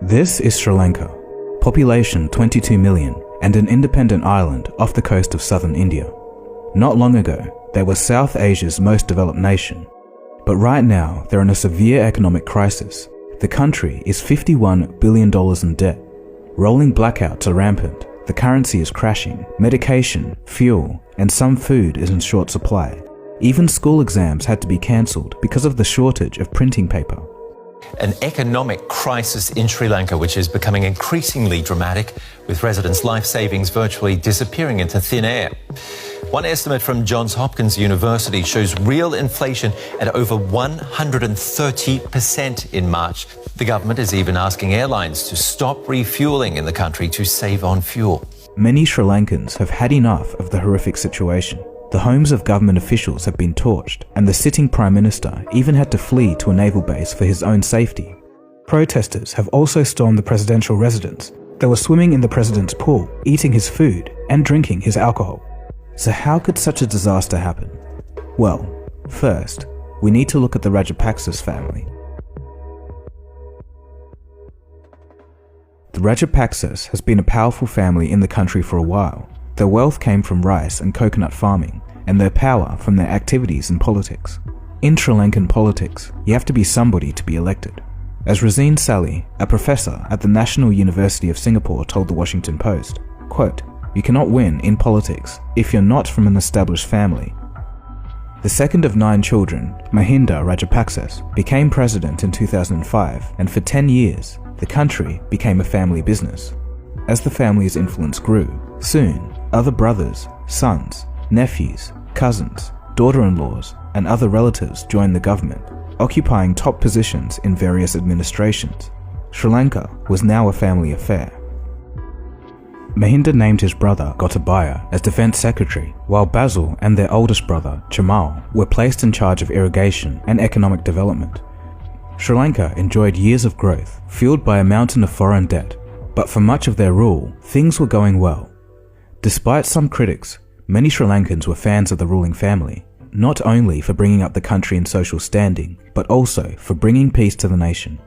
This is Sri Lanka, population 22 million and an independent island off the coast of southern India. Not long ago, they were South Asia's most developed nation, but right now they're in a severe economic crisis. The country is $51 billion in debt. Rolling blackouts are rampant, the currency is crashing, medication, fuel, and some food is in short supply. Even school exams had to be cancelled because of the shortage of printing paper. An economic crisis in Sri Lanka, which is becoming increasingly dramatic, with residents' life savings virtually disappearing into thin air. One estimate from Johns Hopkins University shows real inflation at over 130% in March. The government is even asking airlines to stop refueling in the country to save on fuel. Many Sri Lankans have had enough of the horrific situation. The homes of government officials have been torched, and the sitting Prime Minister even had to flee to a naval base for his own safety. Protesters have also stormed the presidential residence. They were swimming in the president's pool, eating his food, and drinking his alcohol. So how could such a disaster happen? Well, first, we need to look at the Rajapaksa family. The Rajapaksa has been a powerful family in the country for a while. Their wealth came from rice and coconut farming, and their power from their activities in politics. In Sri Lankan politics, you have to be somebody to be elected. As Razeen Sally, a professor at the National University of Singapore, told the Washington Post, quote, "You cannot win in politics if you're not from an established family." The second of 9 children, Mahinda Rajapaksa, became president in 2005, and for 10 years, the country became a family business. As the family's influence grew, soon, other brothers, sons, nephews, cousins, daughter-in-laws, and other relatives joined the government, occupying top positions in various administrations. Sri Lanka was now a family affair. Mahinda named his brother Gotabaya as defense secretary, while Basil and their oldest brother, Jamal, were placed in charge of irrigation and economic development. Sri Lanka enjoyed years of growth, fueled by a mountain of foreign debt, but for much of their rule, things were going well. Despite some critics, many Sri Lankans were fans of the ruling family, not only for bringing up the country in social standing, but also for bringing peace to the nation.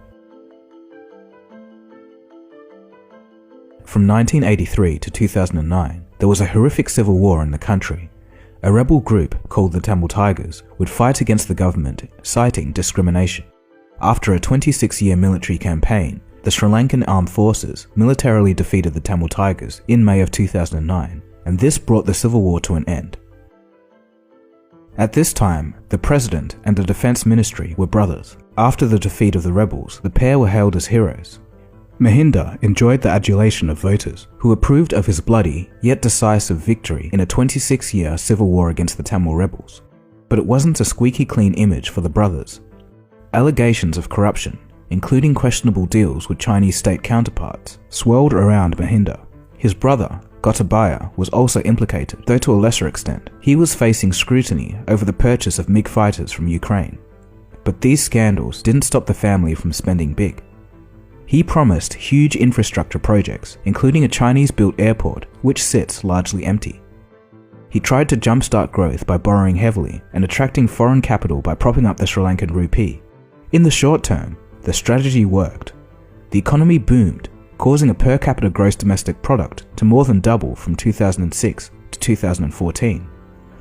From 1983 to 2009, there was a horrific civil war in the country. A rebel group called the Tamil Tigers would fight against the government, citing discrimination. After a 26-year military campaign, the Sri Lankan Armed Forces militarily defeated the Tamil Tigers in May of 2009, and this brought the civil war to an end. At this time, the president and the defense ministry were brothers. After the defeat of the rebels, the pair were hailed as heroes. Mahinda enjoyed the adulation of voters, who approved of his bloody, yet decisive victory in a 26-year civil war against the Tamil rebels. But it wasn't a squeaky clean image for the brothers. Allegations of corruption, including questionable deals with Chinese state counterparts, swirled around Mahinda. His brother, Gotabaya, was also implicated, though to a lesser extent. He was facing scrutiny over the purchase of MiG fighters from Ukraine. But these scandals didn't stop the family from spending big. He promised huge infrastructure projects, including a Chinese-built airport, which sits largely empty. He tried to jumpstart growth by borrowing heavily and attracting foreign capital by propping up the Sri Lankan rupee. In the short term, the strategy worked. The economy boomed, causing a per capita gross domestic product to more than double from 2006 to 2014.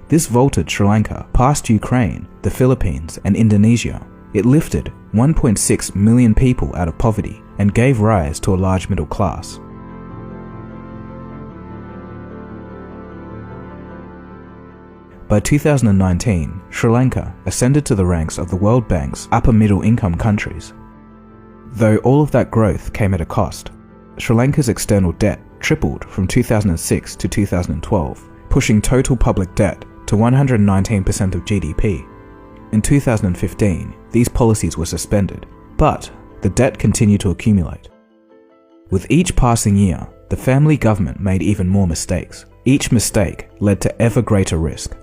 This vaulted Sri Lanka past Ukraine, the Philippines, and Indonesia. It lifted 1.6 million people out of poverty and gave rise to a large middle class. By 2019, Sri Lanka ascended to the ranks of the World Bank's upper middle income countries. Though all of that growth came at a cost, Sri Lanka's external debt tripled from 2006 to 2012, pushing total public debt to 119% of GDP. In 2015, these policies were suspended, but the debt continued to accumulate. With each passing year, the family government made even more mistakes. Each mistake led to ever greater risk.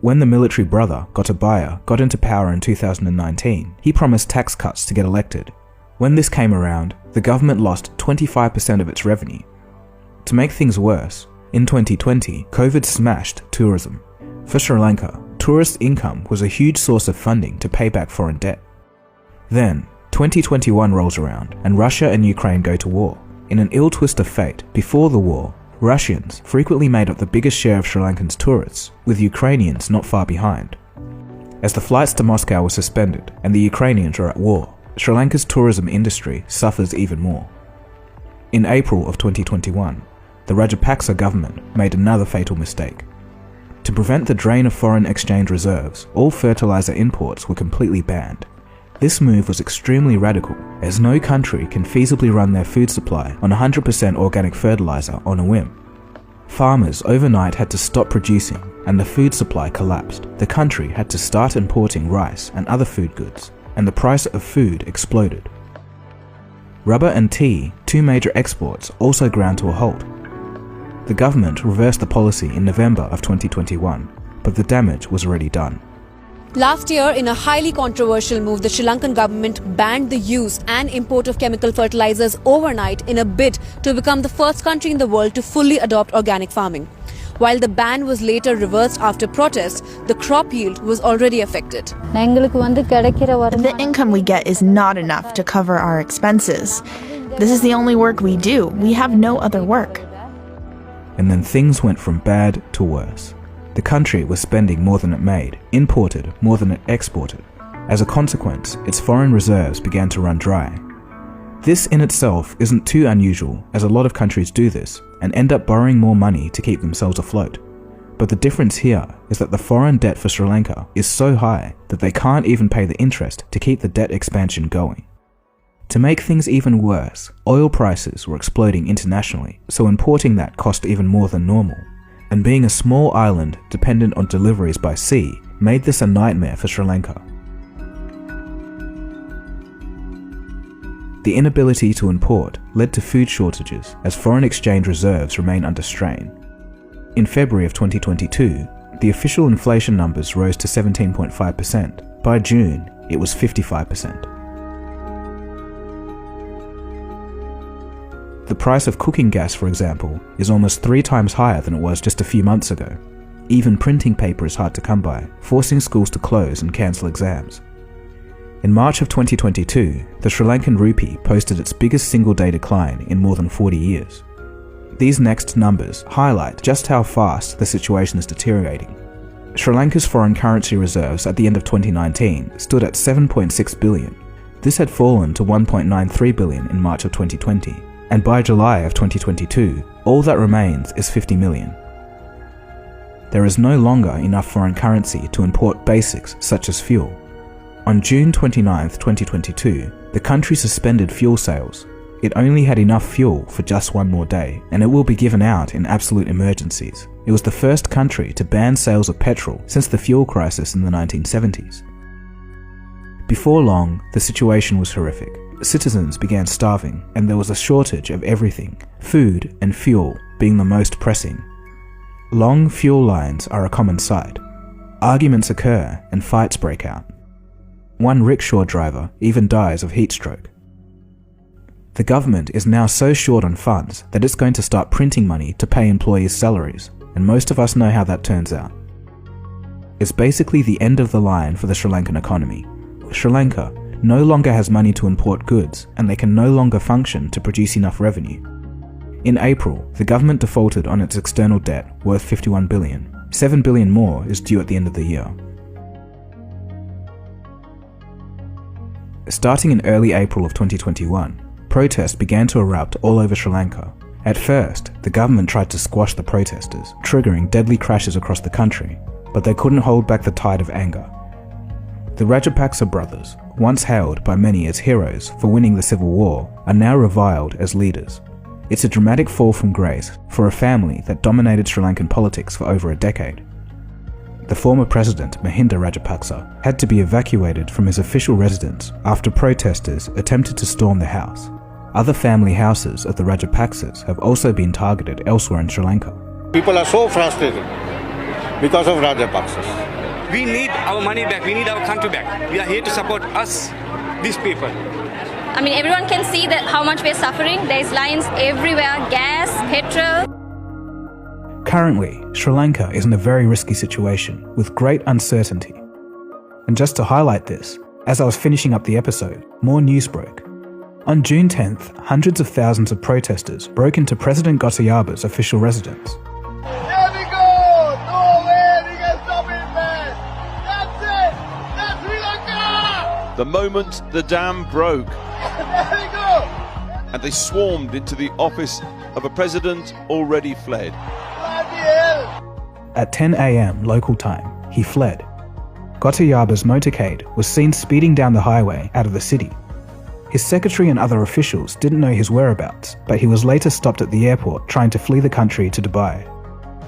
When the military brother, Gotabaya, got into power in 2019, he promised tax cuts to get elected. When this came around, the government lost 25% of its revenue. To make things worse, in 2020, COVID smashed tourism. For Sri Lanka, tourist income was a huge source of funding to pay back foreign debt. Then, 2021 rolls around and Russia and Ukraine go to war. In an ill twist of fate, before the war, Russians frequently made up the biggest share of Sri Lankans tourists, with Ukrainians not far behind. As the flights to Moscow were suspended and the Ukrainians are at war, Sri Lanka's tourism industry suffers even more. In April of 2021, the Rajapaksa government made another fatal mistake. To prevent the drain of foreign exchange reserves, all fertilizer imports were completely banned. This move was extremely radical, as no country can feasibly run their food supply on 100% organic fertilizer on a whim. Farmers overnight had to stop producing and the food supply collapsed. The country had to start importing rice and other food goods, and the price of food exploded. Rubber and tea, two major exports, also ground to a halt. The government reversed the policy in November of 2021, but the damage was already done. Last year, in a highly controversial move, the Sri Lankan government banned the use and import of chemical fertilizers overnight in a bid to become the first country in the world to fully adopt organic farming. While the ban was later reversed after protests, the crop yield was already affected. The income we get is not enough to cover our expenses. This is the only work we do. We have no other work. And then things went from bad to worse. The country was spending more than it made, imported more than it exported. As a consequence, its foreign reserves began to run dry. This in itself isn't too unusual, as a lot of countries do this and end up borrowing more money to keep themselves afloat. But the difference here is that the foreign debt for Sri Lanka is so high that they can't even pay the interest to keep the debt expansion going. To make things even worse, oil prices were exploding internationally, so importing that cost even more than normal. And being a small island dependent on deliveries by sea made this a nightmare for Sri Lanka. The inability to import led to food shortages as foreign exchange reserves remain under strain. In February of 2022, the official inflation numbers rose to 17.5%. By June, it was 55%. The price of cooking gas, for example, is almost 3 times higher than it was just a few months ago. Even printing paper is hard to come by, forcing schools to close and cancel exams. In March of 2022, the Sri Lankan rupee posted its biggest single-day decline in more than 40 years. These next numbers highlight just how fast the situation is deteriorating. Sri Lanka's foreign currency reserves at the end of 2019 stood at 7.6 billion. This had fallen to 1.93 billion in March of 2020. And by July of 2022, all that remains is 50 million. There is no longer enough foreign currency to import basics such as fuel. On June 29, 2022, the country suspended fuel sales. It only had enough fuel for just one more day, and it will be given out in absolute emergencies. It was the first country to ban sales of petrol since the fuel crisis in the 1970s. Before long, the situation was horrific. Citizens began starving, and there was a shortage of everything, food and fuel being the most pressing. Long fuel lines are a common sight. Arguments occur and fights break out. One rickshaw driver even dies of heat stroke. The government is now so short on funds that it's going to start printing money to pay employees' salaries, and most of us know how that turns out. It's basically the end of the line for the Sri Lankan economy. Sri Lanka no longer has money to import goods, and they can no longer function to produce enough revenue. In April, the government defaulted on its external debt worth 51 billion. 7 billion more is due at the end of the year. Starting in early April of 2021, protests began to erupt all over Sri Lanka. At first, the government tried to squash the protesters, triggering deadly crashes across the country, but they couldn't hold back the tide of anger. The Rajapaksa brothers, once hailed by many as heroes for winning the civil war, are now reviled as leaders. It's a dramatic fall from grace for a family that dominated Sri Lankan politics for over a decade. The former president, Mahinda Rajapaksa, had to be evacuated from his official residence after protesters attempted to storm the house. Other family houses of the Rajapaksas have also been targeted elsewhere in Sri Lanka. People are so frustrated because of Rajapaksas. We need our money back. We need our country back. We are here to support us, these people. I mean, everyone can see that how much we're suffering. There's lines everywhere, gas, petrol. Currently, Sri Lanka is in a very risky situation with great uncertainty. And just to highlight this, as I was finishing up the episode, more news broke. On June 10th, hundreds of thousands of protesters broke into President Gotabaya's official residence. There we go! No way we can stop it, man! That's it! That's Sri Lanka! The moment the dam broke, There we go! and they swarmed into the office of a president already fled. Bloody hell! At 10 a.m. local time, he fled. Gotabaya's motorcade was seen speeding down the highway out of the city. His secretary and other officials didn't know his whereabouts, but he was later stopped at the airport trying to flee the country to Dubai.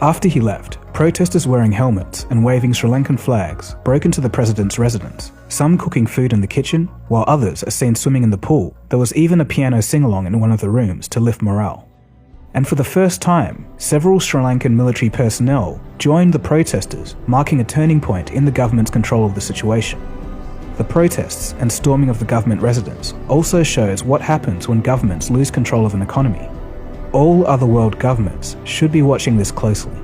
After he left, protesters wearing helmets and waving Sri Lankan flags broke into the president's residence, some cooking food in the kitchen, while others are seen swimming in the pool. There was even a piano sing-along in one of the rooms to lift morale. And for the first time, several Sri Lankan military personnel joined the protesters, marking a turning point in the government's control of the situation. The protests and storming of the government residence also shows what happens when governments lose control of an economy. All other world governments should be watching this closely.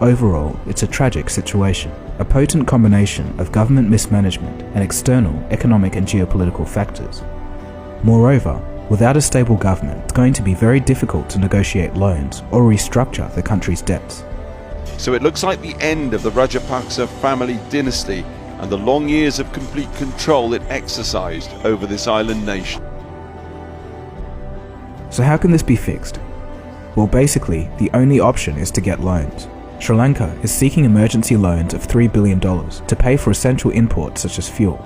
Overall, it's a tragic situation, a potent combination of government mismanagement and external economic and geopolitical factors. Moreover, without a stable government, it's going to be very difficult to negotiate loans or restructure the country's debts. So it looks like the end of the Rajapaksa family dynasty and the long years of complete control it exercised over this island nation. So how can this be fixed? Well, basically, the only option is to get loans. Sri Lanka is seeking emergency loans of $3 billion to pay for essential imports such as fuel.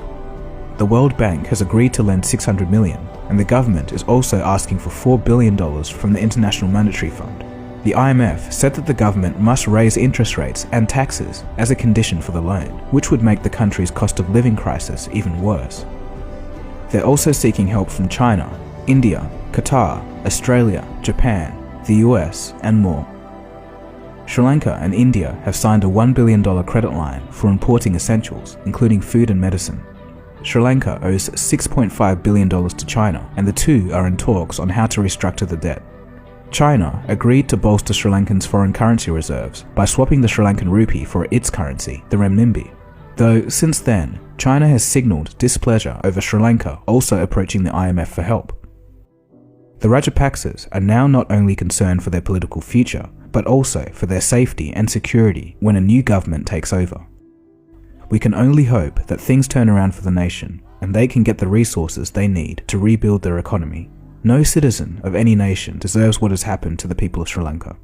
The World Bank has agreed to lend $600 million, and the government is also asking for $4 billion from the International Monetary Fund. The IMF said that the government must raise interest rates and taxes as a condition for the loan, which would make the country's cost of living crisis even worse. They're also seeking help from China, India, Qatar, Australia, Japan, the US, and more. Sri Lanka and India have signed a $1 billion credit line for importing essentials, including food and medicine. Sri Lanka owes $6.5 billion to China, and the two are in talks on how to restructure the debt. China agreed to bolster Sri Lankan's foreign currency reserves by swapping the Sri Lankan rupee for its currency, the renminbi. Though since then, China has signalled displeasure over Sri Lanka also approaching the IMF for help. The Rajapaksas are now not only concerned for their political future, but also for their safety and security when a new government takes over. We can only hope that things turn around for the nation and they can get the resources they need to rebuild their economy. No citizen of any nation deserves what has happened to the people of Sri Lanka.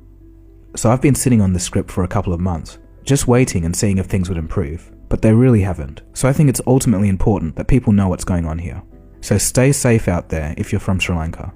So I've been sitting on this script for a couple of months, just waiting and seeing if things would improve, but they really haven't. So I think it's ultimately important that people know what's going on here. So stay safe out there if you're from Sri Lanka.